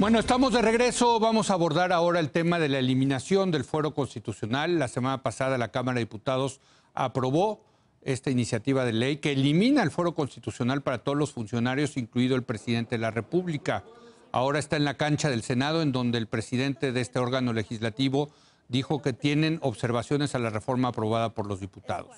Bueno, estamos de regreso. Vamos a abordar ahora el tema de la eliminación del fuero constitucional. La semana pasada la Cámara de Diputados aprobó esta iniciativa de ley que elimina el fuero constitucional para todos los funcionarios, incluido el presidente de la República. Ahora está en la cancha del Senado, en donde el presidente de este órgano legislativo dijo que tienen observaciones a la reforma aprobada por los diputados.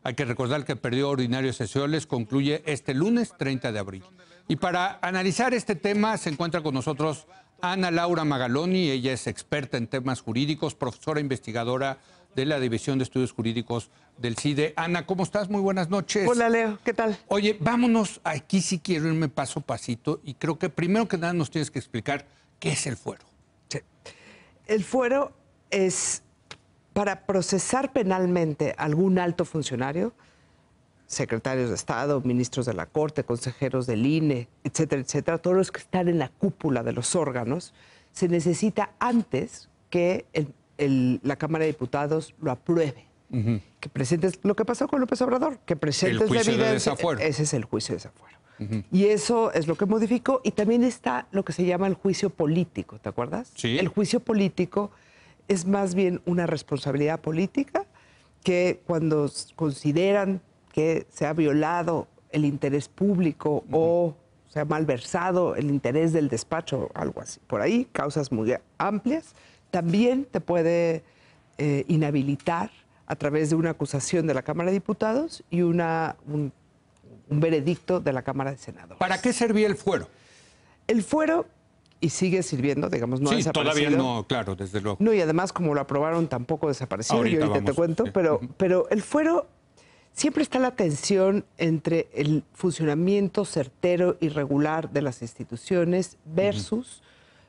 Hay que recordar que el periodo ordinario de sesiones concluye este lunes 30 de abril. Y para analizar este tema se encuentra con nosotros Ana Laura Magaloni. Ella es experta en temas jurídicos, profesora investigadora de la División de Estudios Jurídicos del CIDE. Ana, ¿cómo estás? Muy buenas noches. Hola, Leo. ¿Qué tal? Oye, vámonos. Aquí sí quiero irme paso a pasito y creo que primero que nada nos tienes que explicar qué es el fuero. Sí. El fuero es para procesar penalmente a algún alto funcionario, secretarios de Estado, ministros de la Corte, consejeros del INE, etcétera, etcétera, todos los que están en la cúpula de los órganos, se necesita antes que la Cámara de Diputados lo apruebe. Que presentes lo que pasó con López Obrador, que presentes el juicio la evidencia. De desafuero. Ese es el juicio de desafuero. Y eso es lo que modificó. Y también está lo que se llama el juicio político, ¿te acuerdas? Sí. El juicio político es más bien una responsabilidad política que cuando consideran que se ha violado el interés público o se ha malversado el interés del despacho, algo así. Por ahí, causas muy amplias. También te puede inhabilitar a través de una acusación de la Cámara de Diputados y un veredicto de la Cámara de Senadores. ¿Para qué servía el fuero? El fuero, y sigue sirviendo, digamos, no ha desaparecido. Todavía no, claro, desde luego. No, y además, como lo aprobaron, tampoco desapareció. Ahorita te cuento, sí. pero el fuero, siempre está la tensión entre el funcionamiento certero y regular de las instituciones versus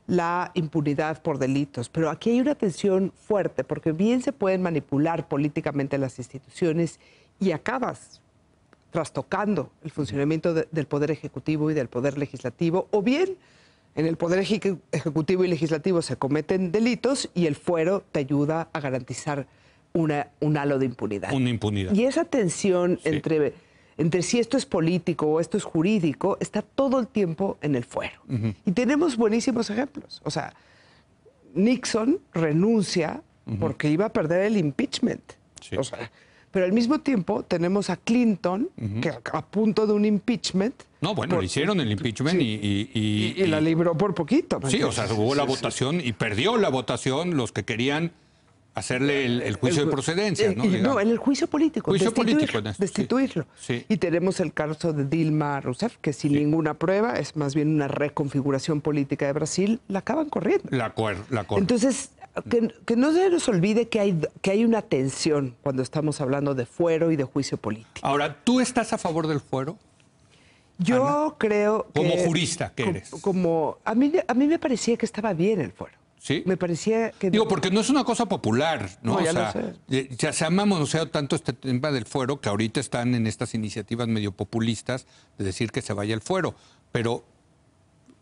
la impunidad por delitos. Pero aquí hay una tensión fuerte, porque bien se pueden manipular políticamente las instituciones y acabas trastocando el funcionamiento del Poder Ejecutivo y del Poder Legislativo, o bien en el Poder Ejecutivo y Legislativo se cometen delitos y el fuero te ayuda a garantizar un halo de impunidad. Una impunidad. Y esa tensión entre si esto es político o esto es jurídico está todo el tiempo en el fuero. Y tenemos buenísimos ejemplos. O sea, Nixon renuncia porque iba a perder el impeachment. Sí. O sea, pero al mismo tiempo tenemos a Clinton, que a punto de un impeachment. No, bueno, le hicieron el impeachment y la libró por poquito. Sí, o sea, hubo la votación y perdió la votación los que querían hacerle el juicio de procedencia, ¿no? No, en el juicio político. Destituirlo. Sí. Y tenemos el caso de Dilma Rousseff, que sin ninguna prueba, es más bien una reconfiguración política de Brasil, la acaban corriendo. La corriendo. Entonces, que no se nos olvide que hay una tensión cuando estamos hablando de fuero y de juicio político. Ahora, ¿tú estás a favor del fuero? Yo Ana, creo que... Como jurista, ¿qué eres? A mí me parecía que estaba bien el fuero. ¿Sí? Me parecía que... Digo, porque no es una cosa popular, ¿no? No, ya o sea, lo sé. ya se ha manoseado tanto este tema del fuero que ahorita están en estas iniciativas medio populistas de decir que se vaya el fuero. Pero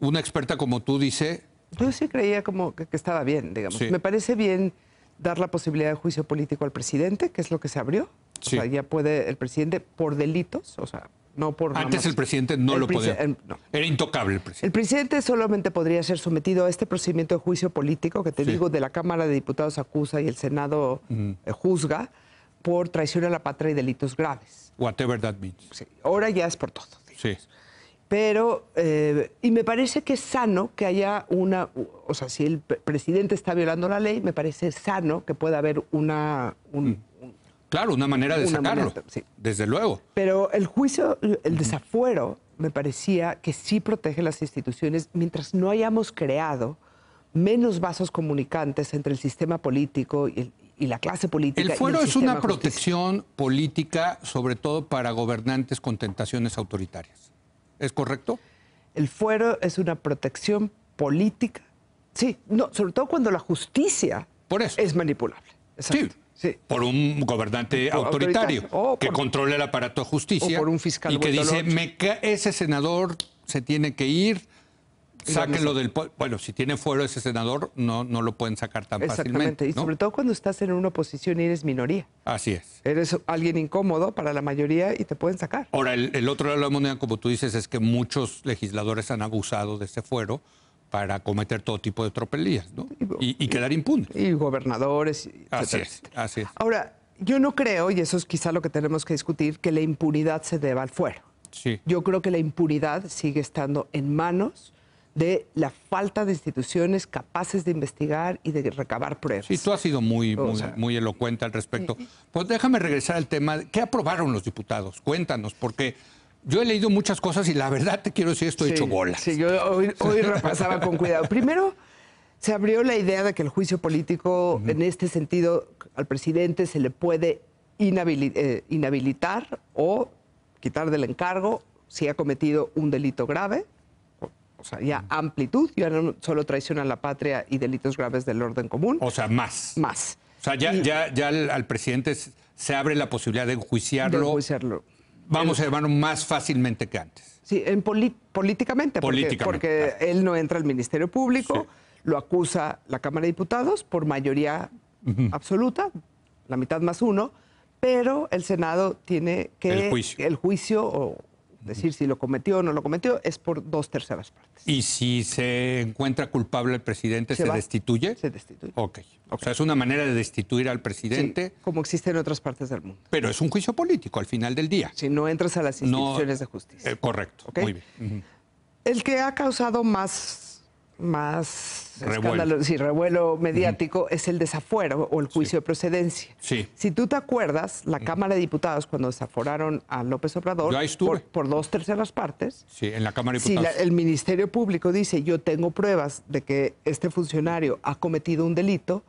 una experta como tú dice... Yo sí creía como que estaba bien, digamos. Sí. Me parece bien dar la posibilidad de juicio político al presidente, que es lo que se abrió. Sí. O sea, ya puede el presidente por delitos, o sea, no por... Antes el presidente no lo podía. No. Era intocable el presidente. El presidente solamente podría ser sometido a este procedimiento de juicio político, que te digo, de la Cámara de Diputados acusa y el Senado juzga por traición a la patria y delitos graves. Whatever that means. Sí. Ahora ya es por todo. Sí. Pero, y me parece que es sano que haya o sea, si el presidente está violando la ley, me parece sano que pueda haber Claro, una manera de sacarlo, sí. Desde luego. Pero el juicio, el desafuero, me parecía que sí protege las instituciones mientras no hayamos creado menos vasos comunicantes entre el sistema político y la clase política. El fuero y el es una sistema de justicia. protección política, sobre todo para gobernantes con tentaciones autoritarias. ¿Es correcto? El fuero es una protección política. Sí, no, sobre todo cuando la justicia Por eso. es manipulable. Exacto. Sí. Por un gobernante autoritario que controle el aparato de justicia. O por un fiscal y que dice, vuelto ese senador se tiene que ir, sáquenlo del... Bueno, si tiene fuero ese senador, no lo pueden sacar tan fácilmente. Y sobre todo cuando estás en una oposición y eres minoría. Así es. Eres alguien incómodo para la mayoría y te pueden sacar. Ahora, el otro lado de la moneda, como tú dices, es que muchos legisladores han abusado de ese fuero para cometer todo tipo de tropelías, ¿no? Y quedar impune. Y gobernadores, Así etcétera, es, etcétera. así es. Ahora, yo no creo, y eso es quizá lo que tenemos que discutir, que la impunidad se deba al fuero. Sí. Yo creo que la impunidad sigue estando en manos de la falta de instituciones capaces de investigar y de recabar pruebas. Sí, tú has sido muy elocuente al respecto. Pues déjame regresar al tema. ¿Qué aprobaron los diputados? Cuéntanos, porque yo he leído muchas cosas y la verdad te quiero decir, estoy hecho bolas. Sí, yo hoy repasaba con cuidado. Primero, se abrió la idea de que el juicio político, en este sentido, al presidente se le puede inhabilitar o quitar del encargo si ha cometido un delito grave. O sea, ya amplitud, ya no solo traición a la patria y delitos graves del orden común. O sea, más. Más. O sea, ya al presidente se abre la posibilidad de enjuiciarlo. Vamos a llamarlo más fácilmente que antes. Sí, políticamente, porque claro, él no entra al Ministerio Público, lo acusa la Cámara de Diputados por mayoría absoluta, la mitad más uno, pero el Senado tiene que... El juicio o decir si lo cometió o no lo cometió, es por 2/3 partes. ¿Y si se encuentra culpable el presidente, se destituye? Se destituye. Ok. O sea, es una manera de destituir al presidente. Sí, como existe en otras partes del mundo. Pero es un juicio político al final del día. Si no entras a las instituciones de justicia. Correcto. ¿Okay? Muy bien. El que ha causado más escándalo, revuelo mediático es el desafuero o el juicio de procedencia. Sí. Si tú te acuerdas, la Cámara de Diputados, cuando desaforaron a López Obrador por 2/3 partes, en la Cámara de Diputados. Si el Ministerio Público dice yo tengo pruebas de que este funcionario ha cometido un delito,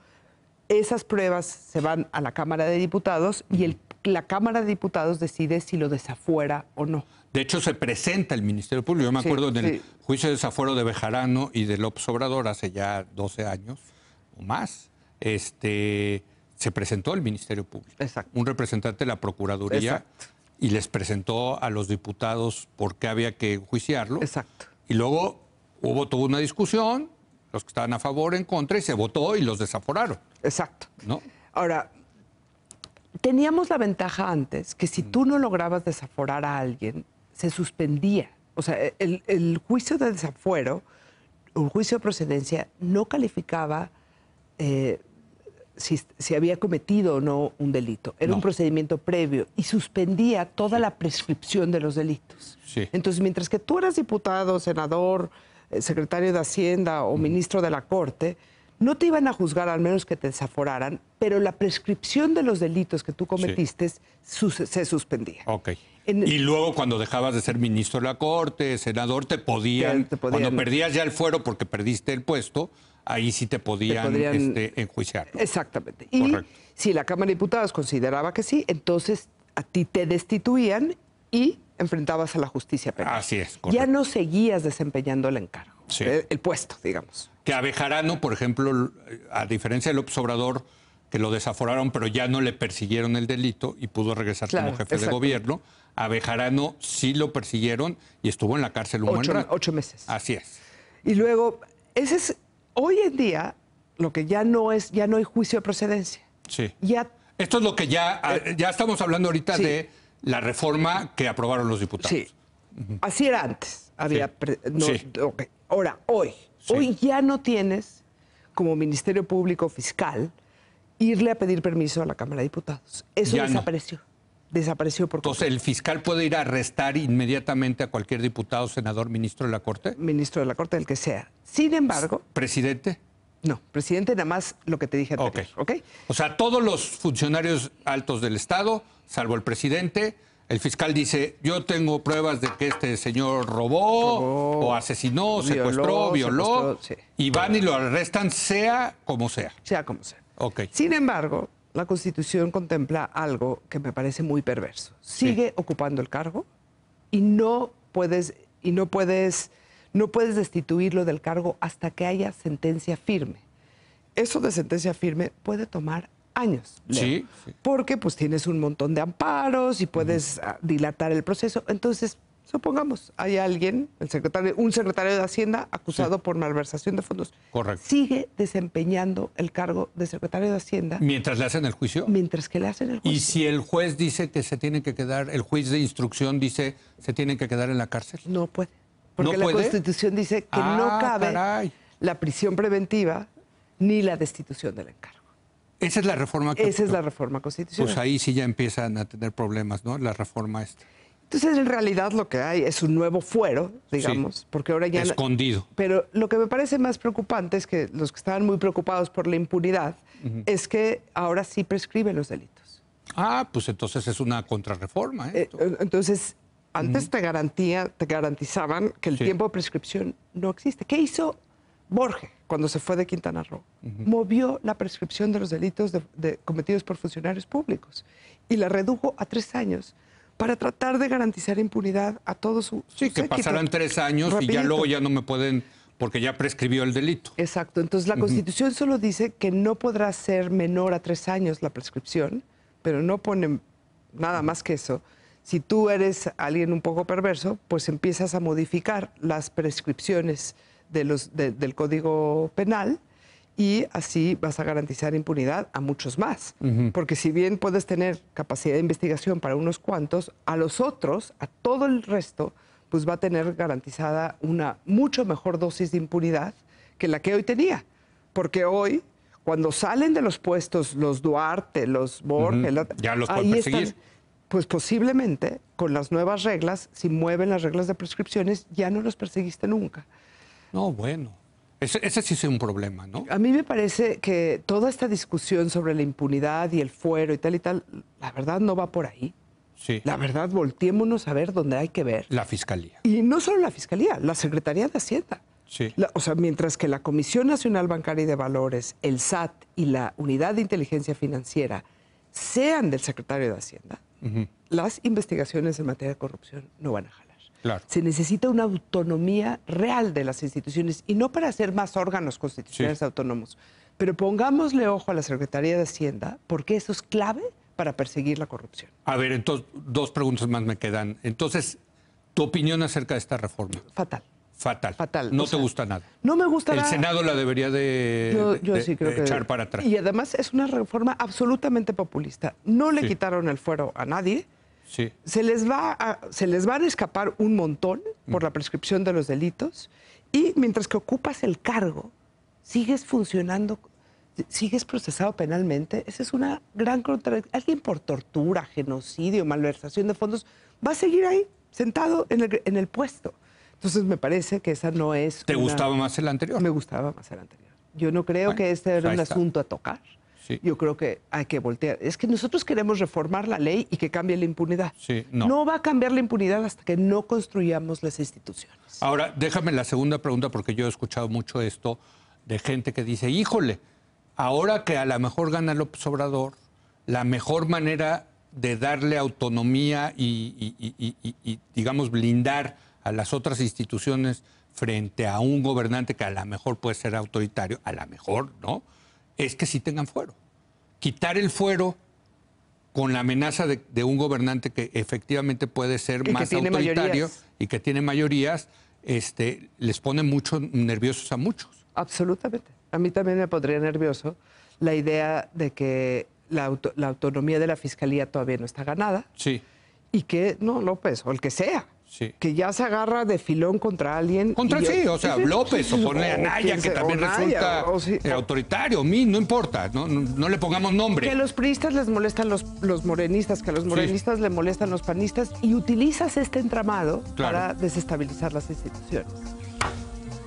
esas pruebas se van a la Cámara de Diputados y la Cámara de Diputados decide si lo desafuera o no. De hecho, se presenta el Ministerio Público. Yo me acuerdo en el juicio de desafuero de Bejarano y de López Obrador hace ya 12 años o más, se presentó el Ministerio Público. Exacto. Un representante de la Procuraduría. Exacto. Y les presentó a los diputados por qué había que enjuiciarlo. Exacto. Y luego hubo toda una discusión, los que estaban a favor, en contra, y se votó y los desaforaron. Exacto. ¿No? Ahora, teníamos la ventaja antes que si tú no lograbas desaforar a alguien, se suspendía. O sea, el juicio de desafuero, un juicio de procedencia, no calificaba si había cometido o no un delito. Era un procedimiento previo y suspendía toda la prescripción de los delitos. Sí. Entonces, mientras que tú eras diputado, senador, secretario de Hacienda o ministro de la Corte, no te iban a juzgar, al menos que te desaforaran, pero la prescripción de los delitos que tú cometiste se suspendía. Ok. Y luego, cuando dejabas de ser ministro de la Corte, senador, te podían cuando perdías ya el fuero porque perdiste el puesto, ahí sí te podían enjuiciar, ¿no? Exactamente. Y si la Cámara de Diputados consideraba que sí, entonces a ti te destituían y enfrentabas a la justicia penal. Así es, correcto. Ya no seguías desempeñando el encargo, el puesto, digamos. Que a Bejarano, por ejemplo, a diferencia de López Obrador, que lo desaforaron, pero ya no le persiguieron el delito y pudo regresar como jefe de gobierno, a Bejarano sí lo persiguieron y estuvo en la cárcel un buen rato. 8 meses. Así es. Y luego, hoy en día, lo que ya no hay juicio de procedencia. Sí. Esto es lo que ya estamos hablando ahorita de la reforma que aprobaron los diputados. Sí. Así era antes. Ahora, hoy ya no tienes, como Ministerio Público Fiscal, irle a pedir permiso a la Cámara de Diputados. Eso ya desapareció. Desapareció por completo. Entonces, ¿el fiscal puede ir a arrestar inmediatamente a cualquier diputado, senador, ministro de la Corte? Ministro de la Corte, el que sea. Sin embargo... ¿Presidente? No, presidente nada más lo que te dije anterior. ¿Okay? O sea, todos los funcionarios altos del Estado, salvo el presidente, el fiscal dice, yo tengo pruebas de que este señor robó o asesinó, violó, y van y lo arrestan sea como sea. Sea como sea. Okay. Sin embargo, la Constitución contempla algo que me parece muy perverso. Sigue ocupando el cargo y no puedes destituirlo del cargo hasta que haya sentencia firme. Eso de sentencia firme puede tomar años, Leo, porque pues tienes un montón de amparos y puedes dilatar el proceso. Entonces, supongamos, hay alguien, un secretario de Hacienda acusado por malversación de fondos. Correcto. Sigue desempeñando el cargo de secretario de Hacienda. ¿Mientras le hacen el juicio? Mientras que le hacen el juicio. ¿Y si el juez dice que se tiene que quedar, el juez de instrucción dice se tiene que quedar en la cárcel? No puede. Porque ¿No la puede? Constitución dice que no cabe la prisión preventiva ni la destitución del encargo. Esa es la reforma Esa es la reforma constitucional. Pues ahí sí ya empiezan a tener problemas, ¿no? La reforma esta. Entonces, en realidad, lo que hay es un nuevo fuero, digamos, Sí, porque ahora ya... escondido. Pero lo que me parece más preocupante es que los que estaban muy preocupados por la impunidad es que ahora sí prescriben los delitos. Ah, pues entonces es una contrarreforma, ¿eh? Entonces, antes te garantizaban que el tiempo de prescripción no existe. ¿Qué hizo Borges cuando se fue de Quintana Roo? Movió la prescripción de los delitos cometidos por funcionarios públicos y la redujo a 3 años para tratar de garantizar impunidad a todos sus Sí, que séquito. pasarán 3 años Rapidito. y ya luego ya no me pueden, porque ya prescribió el delito. Exacto. Entonces, la Constitución solo dice que no podrá ser menor a 3 años la prescripción, pero no pone nada más que eso. Si tú eres alguien un poco perverso, pues empiezas a modificar las prescripciones del Código Penal y así vas a garantizar impunidad a muchos más. Porque si bien puedes tener capacidad de investigación para unos cuantos, a los otros, a todo el resto, pues va a tener garantizada una mucho mejor dosis de impunidad que la que hoy tenía. Porque hoy, cuando salen de los puestos los Duarte, los Borges, ya los pueden perseguir. están, pues posiblemente con las nuevas reglas, si mueven las reglas de prescripciones, ya no los perseguiste nunca. No, bueno. Ese sí es un problema, ¿no? A mí me parece que toda esta discusión sobre la impunidad y el fuero y tal, la verdad no va por ahí. Sí. La verdad, volteémonos a ver donde hay que ver. La Fiscalía. Y no solo la Fiscalía, la Secretaría de Hacienda. Sí. O sea, mientras que la Comisión Nacional Bancaria y de Valores, el SAT y la Unidad de Inteligencia Financiera sean del Secretario de Hacienda, las investigaciones en materia de corrupción no van a jalar. Claro. Se necesita una autonomía real de las instituciones y no para hacer más órganos constitucionales autónomos, pero pongámosle ojo a la Secretaría de Hacienda porque eso es clave para perseguir la corrupción. A ver, entonces, 2 preguntas más me quedan. Entonces, ¿tu opinión acerca de esta reforma? Fatal. Fatal. Fatal. No te gusta nada. No me gusta nada. El Senado la debería Yo sí creo que echar para atrás. Y además es una reforma absolutamente populista. No le quitaron el fuero a nadie. Sí. Se les van a escapar un montón por la prescripción de los delitos y mientras que ocupas el cargo, sigues funcionando, sigues procesado penalmente. Esa es una gran contradicción. Alguien por tortura, genocidio, malversación de fondos va a seguir ahí, sentado en el puesto. Entonces me parece que esa no es... ¿Te gustaba más el anterior? Me gustaba más el anterior. Yo no creo que este era un asunto a tocar. Sí. Yo creo que hay que voltear. Es que nosotros queremos reformar la ley y que cambie la impunidad. Sí, no. No va a cambiar la impunidad hasta que no construyamos las instituciones. Ahora, déjame la segunda pregunta porque yo he escuchado mucho esto de gente que dice, híjole, ahora que a lo mejor gana López Obrador, la mejor manera de darle autonomía y digamos, blindar a las otras instituciones frente a un gobernante que a lo mejor puede ser autoritario, a lo mejor, ¿no?, es que sí tengan fuero. Quitar el fuero con la amenaza de un gobernante que efectivamente puede ser más autoritario y que tiene mayorías, les pone mucho nerviosos a muchos. Absolutamente. A mí también me pondría nervioso la idea de que la autonomía de la Fiscalía todavía no está ganada. Sí. Y que, no, López, o el que sea, que ya se agarra de filón contra alguien. O sea, López, o ponle a Naya, que también resulta autoritario. No importa, no le pongamos nombre. Que a los priistas les molestan los morenistas, que a los morenistas les molestan los panistas, y utilizas este entramado para desestabilizar las instituciones.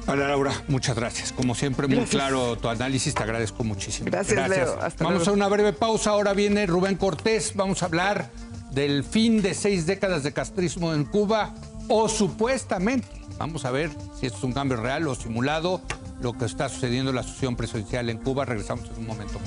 Hola, Laura, muchas gracias. Como siempre, muy claro tu análisis, te agradezco muchísimo. Gracias. Leo. Hasta Vamos luego. a una breve pausa, ahora viene Rubén Cortés, vamos a hablar del fin de 6 décadas de castrismo en Cuba, o supuestamente, vamos a ver si esto es un cambio real o simulado, lo que está sucediendo en la asociación presidencial en Cuba. Regresamos en un momento.